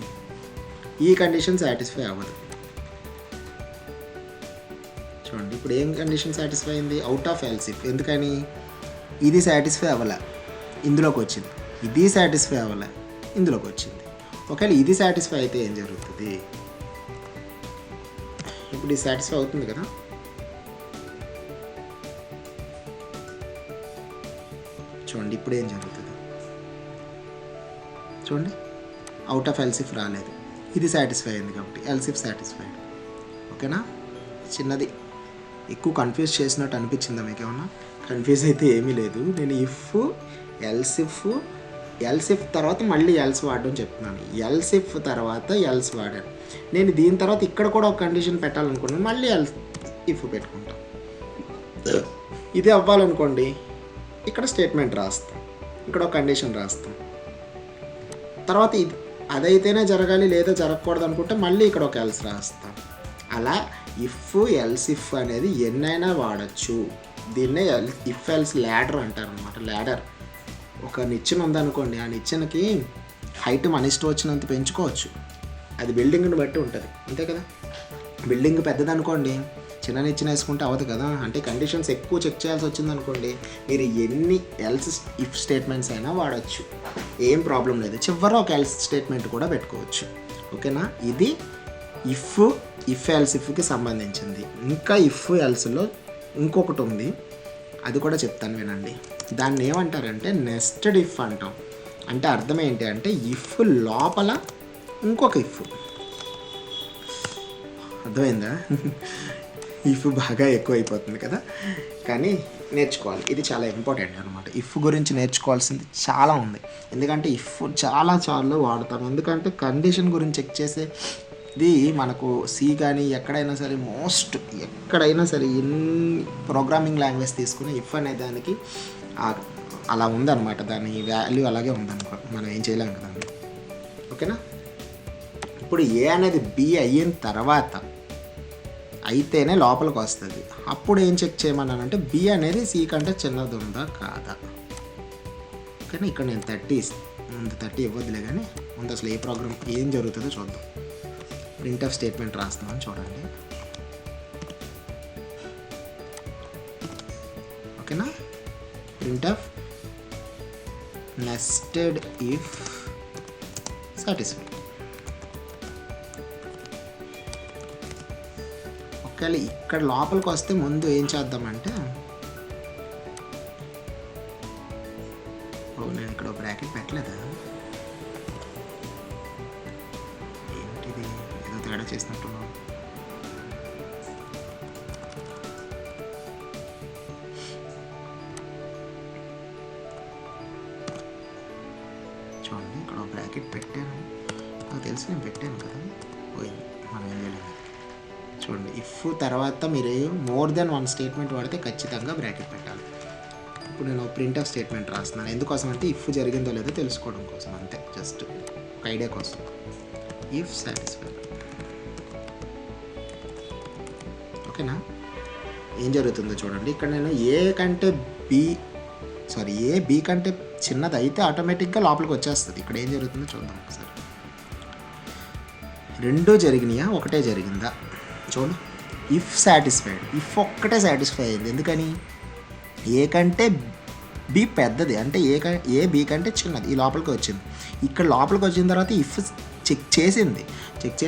ఈ కండిషన్ సాటిస్ఫై అవ్వదు. చూడండి, ఇప్పుడు ఏం కండిషన్ సాటిస్ఫై అయింది? Out of else if. ఎందుకని? ఇది సాటిస్ఫై అవ్వలే, ఇందులోకి వచ్చింది. ఇది సాటిస్ఫై అవ్వలే, ఇందులోకి వచ్చింది. ఒకవేళ ఇది సాటిస్ఫై అయితే ఏం జరుగుతుంది? ఇప్పుడు ఇది సాటిస్ఫై అవుతుంది కదా. చూడండి ఇప్పుడు ఏం జరుగుతుంది? చూడండి, అవుట్ ఆఫ్ ఎల్సిఫ్ రాలేదు, ఇది సాటిస్ఫై అయింది కాబట్టి ఎల్సిఫ్ సాటిస్ఫైడ్. ఓకేనా? చిన్నది, ఎక్కువ కన్ఫ్యూజ్ చేసినట్టు అనిపించిందా మీకు ఏమన్నా? కన్ఫ్యూజ్ అయితే ఏమీ లేదు. నేను ఇఫ్ ఎల్సిఫ్ తర్వాత మళ్ళీ ఎల్స్ వాడడం చెప్తున్నాను. ఎల్సిఫ్ తర్వాత ఎల్స్ వాడాను. నేను దీని తర్వాత ఇక్కడ కూడా ఒక కండిషన్ పెట్టాలనుకున్నాను, మళ్ళీ ఇఫ్ పెట్టుకుంటాను. ఇది అవ్వాలనుకోండి, ఇక్కడ స్టేట్మెంట్ రాస్తాం, ఇక్కడ ఒక కండిషన్ రాస్తాం. తర్వాత ఇది అదైతేనే జరగాలి లేదా జరగకూడదు అనుకుంటే మళ్ళీ ఇక్కడ ఒక ఎల్స్ రాస్తాం. అలా ఎల్స్ ఇఫ్ అనేది ఎన్నైనా వాడచ్చు. దీన్నే ఇఫ్ ఎల్స్ ల్యాడర్ అంటారు అనమాట. ల్యాడర్, ఒక నిచ్చెన ఉందనుకోండి, ఆ నిచ్చెనకి హైట్ మన ఇష్టం వచ్చినంత పెంచుకోవచ్చు. అది బిల్డింగ్ని బట్టి ఉంటుంది, అంతే కదా. బిల్డింగ్ పెద్దదనుకోండి, చిన్న నిచ్చెన వేసుకుంటే అవ్వదు కదా. అంటే కండిషన్స్ ఎక్కువ చెక్ చేయాల్సి వచ్చిందనుకోండి, మీరు ఎన్ని ఎల్స్ ఇఫ్ స్టేట్మెంట్స్ అయినా వాడచ్చు, ఏం ప్రాబ్లం లేదు. చివరి ఒక ఎల్స్ స్టేట్మెంట్ కూడా పెట్టుకోవచ్చు. ఓకేనా? ఇది ఇఫ్ ఎల్స్ ఇఫ్కి సంబంధించింది. ఇంకా ఇఫ్ ఎల్స్లో ఇంకొకటి ఉంది, అది కూడా చెప్తాను వినండి. దాన్ని ఏమంటారంటే నెస్టెడ్ ఇఫ్ అంటాం. అంటే అర్థం ఏంటి అంటే ఇఫ్ లోపల ఇంకొక ఇఫ్. అర్థమైందా? ఇఫ్ బాగా ఎక్కువ అయిపోతుంది కదా, కానీ నేర్చుకోవాలి. ఇది చాలా ఇంపార్టెంట్ అనమాట. ఇఫ్ గురించి నేర్చుకోవాల్సింది చాలా ఉంది. ఎందుకంటే ఇఫ్ చాలా వాడతాం. ఎందుకంటే కండిషన్ గురించి చెక్ చేసేది మనకు సి కానీ ఎక్కడైనా సరే, ఎక్కడైనా సరే ఎన్ని ప్రోగ్రామింగ్ లాంగ్వేజ్ తీసుకుని ఇఫ్ అనే దానికి అలా ఉందన్నమాట. దాని వాల్యూ అలాగే ఉందనుకో, మనం ఏం చేయలేం కదా. ఓకేనా? ఇప్పుడు ఏ అనేది బి అయిన తర్వాత అయితేనే లోపలికి వస్తుంది. అప్పుడు ఏం చెక్ చేయమన్నానంటే బి అనేది సి కంటే చిన్నది ఉందా కాదా. కానీ ఇక్కడ నేను 30 ఇవ్వద్దులే, కానీ ముందు అసలు ఏ ప్రోగ్రామ్ ఏం జరుగుతుందో చూద్దాం. ప్రింట్ ఆఫ్ స్టేట్మెంట్ రాస్తున్నాను చూడండి. ఓకేనా? Print of nested if satisfy. ఒకవేళ ఇక్కడ లోపలికి వస్తే ముందు ఏం చేద్దామంటే, నేను ఇక్కడ బ్రాకెట్ పెట్టలేదా? ఏంటిది, ఏదో తేడా చేసినట్టున్నాను. చూడండి, ఇక్కడ బ్రాకెట్ పెట్టాను, నాకు తెలిసి నేను పెట్టాను కదా, పోయింది, మనం ఏం చేయలేదు. చూడండి, ఇఫ్ తర్వాత మీరు మోర్ దెన్ 1 స్టేట్మెంట్ వాడితే ఖచ్చితంగా బ్రాకెట్ పెట్టాలి. ఇప్పుడు నేను ప్రింట్ ఆఫ్ స్టేట్మెంట్ రాస్తున్నాను. ఎందుకోసం అంటే ఇఫ్ జరిగిందో లేదో తెలుసుకోవడం కోసం, అంతే, జస్ట్ ఒక ఐడియా కోసం. If satisfy. ఓకేనా? ఏం జరుగుతుందో చూడండి. ఇక్కడ నేను ఏ బి కంటే చిన్నది అయితే ఆటోమేటిక్గా లోపలికి వచ్చేస్తుంది. ఇక్కడ ఏం జరుగుతుందో చూద్దాం ఒకసారి. రెండూ జరిగినాయా, ఒకటే జరిగిందా? చూడు, ఇఫ్ సాటిస్ఫైడ్. ఇఫ్ ఒక్కటే సాటిస్ఫై అయింది. ఎందుకని? ఏ కంటే బి పెద్దది, అంటే ఏ బి కంటే చిన్నది, ఈ లోపలికి వచ్చింది. ఇక్కడ లోపలికి వచ్చిన తర్వాత ఇఫ్ చెక్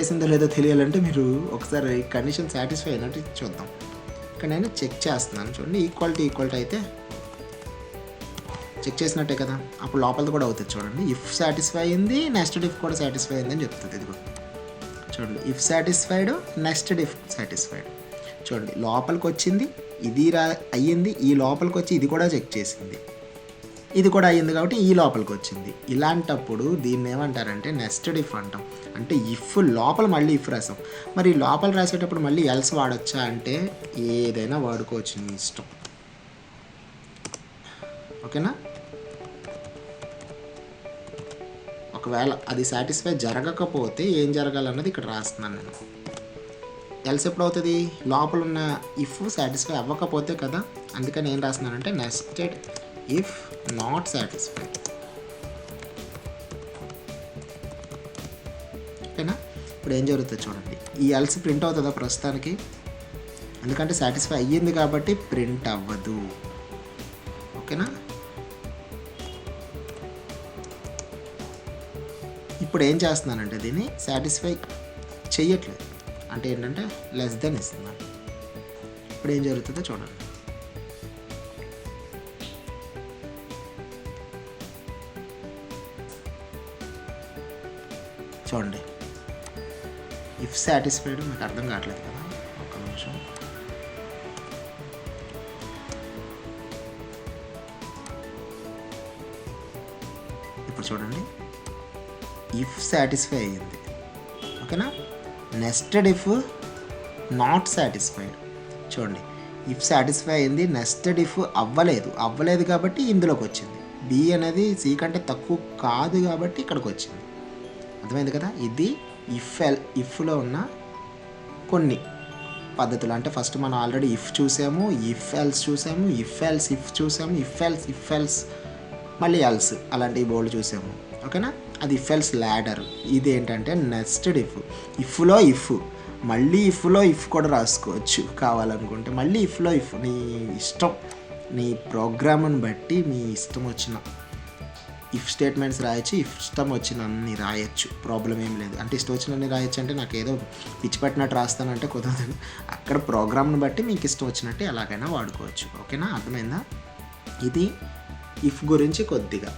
చేసిందో లేదో తెలియాలంటే మీరు ఒకసారి కండిషన్ సాటిస్ఫై అయినట్టు చూద్దాం. ఇక్కడ నేను చెక్ చేస్తున్నాను చూడండి. ఈక్వాలిటీ అయితే చెక్ చేసినట్టే కదా, అప్పుడు లోపలిది కూడా అవుతుంది. చూడండి, ఇఫ్ సాటిస్ఫై అయింది, నెక్స్ట్ ఇఫ్ కూడా సాటిస్ఫై అయింది అని చెప్తుంది. ఇది కూడా చూడండి, if satisfied, next if satisfied. చూడండి, లోపలికి వచ్చింది, ఇది అయ్యింది, ఈ లోపలికి వచ్చి ఇది కూడా చెక్ చేసింది, ఇది కూడా అయ్యింది కాబట్టి ఈ లోపలికి వచ్చింది. ఇలాంటప్పుడు దీన్ని ఏమంటారంటే నెస్టెడ్ ఇఫ్ అంటాం. అంటే ఇఫ్ లోపల మళ్ళీ ఇఫ్ రాసాం. మరి లోపల రాసేటప్పుడు మళ్ళీ ఎల్స్ వాడచ్చా అంటే ఏదైనా వాడుకోవచ్చు, నీ ఇష్టం. ఓకేనా? ఒక ఒకవేళ అది సాటిస్ఫై జరగకపోతే ఏం జరగాలన్నది ఇక్కడ రాస్తున్నాను నేను. ఎల్స్ ఎప్పుడు అవుతుంది, లోపల ఉన్న ఇఫ్ సాటిస్ఫై అవ్వకపోతే కదా, అందుకని ఏం రాస్తున్నానంటే నెస్టెడ్ ఇఫ్ నాట్ సాటిస్ఫై. ఓకేనా. ఇప్పుడు ఏం జరుగుతుంది చూడండి, ఈ ఎల్స్ ప్రింట్ అవుతుందా ప్రస్తుతానికి, ఎందుకంటే సాటిస్ఫై అయ్యింది కాబట్టి ప్రింట్ అవ్వదు. ఓకేనా. ఇప్పుడు ఏం చేస్తున్నానంటే దీన్ని సాటిస్ఫై చెయ్యట్లేదు, అంటే ఏంటంటే లెస్ దెన్ ఇస్తున్నాను. ఇప్పుడు ఏం జరుగుతుందో చూడండి. చూడండి ఇఫ్ సాటిస్ఫైడ్ మీకు అర్థం కావట్లేదు కదా, ఒక్క నిమిషం. ఇప్పుడు చూడండి ఇఫ్ సాటిస్ఫై అయ్యింది. ఓకేనా. Nested if not satisfied. చూడండి ఇఫ్ సాటిస్ఫై అయింది, నెస్టెడ్ ఇఫ్ అవ్వలేదు కాబట్టి ఇందులోకి వచ్చింది. బి అనేది సి కంటే తక్కువ కాదు కాబట్టి ఇక్కడికి వచ్చింది. అర్థమైంది కదా. ఇది ఇఫ్లో ఉన్న కొన్ని పద్ధతులు. అంటే ఫస్ట్ మనం ఆల్రెడీ ఇఫ్ చూసాము, ఇఫ్ ఎల్స్ చూసాము, ఇఫ్ ఎల్స్ ఇఫ్ చూసాము, ఇఫ్ ఎల్స్ మళ్ళీ ఎల్స్, అలాంటివి బోల్డ్ చూసాము. ఓకేనా. అది ఇఫ్ ఎల్స్ ల్యాడర్. ఇది ఏంటంటే నెస్టెడ్ ఇఫ్లో ఇఫ్, మళ్ళీ ఇఫ్లో ఇఫ్ కూడా రాసుకోవచ్చు కావాలనుకుంటే. మళ్ళీ ఇఫ్లో ఇఫ్, నీ ఇష్టం, నీ ప్రోగ్రామ్ని బట్టి మీ ఇష్టం వచ్చిన ఇఫ్ స్టేట్మెంట్స్ రాయొచ్చు, ఇష్టం వచ్చినన్ని రాయొచ్చు, ప్రాబ్లం ఏం లేదు. అంటే ఇష్టం వచ్చినన్ని రాయొచ్చు అంటే నాకు ఏదో పిచ్చి పట్టినట్టు రాస్తానంటే కుదరదు. అక్కడ ప్రోగ్రామ్ని బట్టి మీకు ఇష్టం వచ్చినట్టు ఎలాగైనా వాడుకోవచ్చు. ఓకేనా. అర్థమైందా. ఇది ఇఫ్ గురించి కొద్దిగా.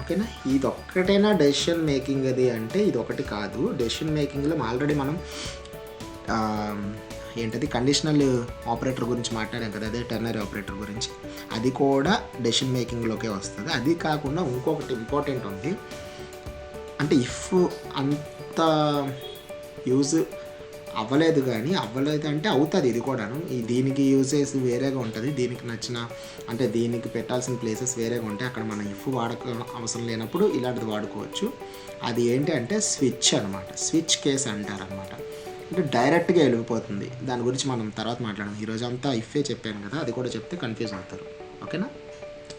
ఓకేనా. ఇది ఒక్కటైనా డెసిషన్ మేకింగ్ అది అంటే ఇది ఒకటి కాదు. డెసిషన్ మేకింగ్లో ఆల్రెడీ మనం ఏంటది కండిషనల్ ఆపరేటర్ గురించి మాట్లాడాం కదా, అదే టెర్నరీ ఆపరేటర్ గురించి. అది కూడా డెసిషన్ మేకింగ్లోకే వస్తుంది. అది కాకుండా ఇంకొకటి ఇంపార్టెంట్ ఉంది. అంటే ఇఫ్ అంత యూజ్ అవ్వలేదు అంటే అవుతుంది ఇది కూడాను. దీనికి యూజెస్ వేరేగా ఉంటుంది, దీనికి నచ్చిన అంటే దీనికి పెట్టాల్సిన ప్లేసెస్ వేరేగా ఉంటాయి. అక్కడ మనం ఇఫ్ అవసరం లేనప్పుడు ఇలాంటిది వాడుకోవచ్చు. అది ఏంటి అంటే స్విచ్ అనమాట, స్విచ్ కేస్ అంటారనమాట. అంటే డైరెక్ట్గా వెళ్ళిపోతుంది. దాని గురించి మనం తర్వాత మాట్లాడదాం. ఈరోజు అంతా ఇఫే చెప్పాను కదా, అది కూడా చెప్తే కన్ఫ్యూజ్ అవుతారు. ఓకేనా.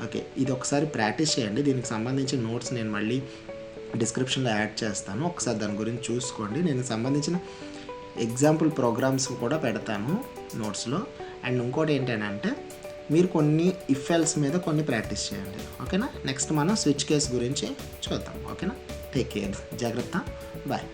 ఓకే, ఇది ఒకసారి ప్రాక్టీస్ చేయండి. దీనికి సంబంధించిన నోట్స్ నేను మళ్ళీ డిస్క్రిప్షన్లో యాడ్ చేస్తాను, ఒకసారి దాని గురించి చూసుకోండి. నేను సంబంధించిన ఎగ్జాంపుల్ ప్రోగ్రామ్స్ కూడా పెడతాను నోట్స్లో. అండ్ ఇంకోటి ఏంటంటే మీరు కొన్ని ఇఫ్ ఎల్స్ మీద కొన్ని ప్రాక్టీస్ చేయండి. ఓకేనా. నెక్స్ట్ మనం స్విచ్ కేస్ గురించి చూద్దాం. ఓకేనా. టేక్ కేర్, జాగ్రత్త, బాయ్.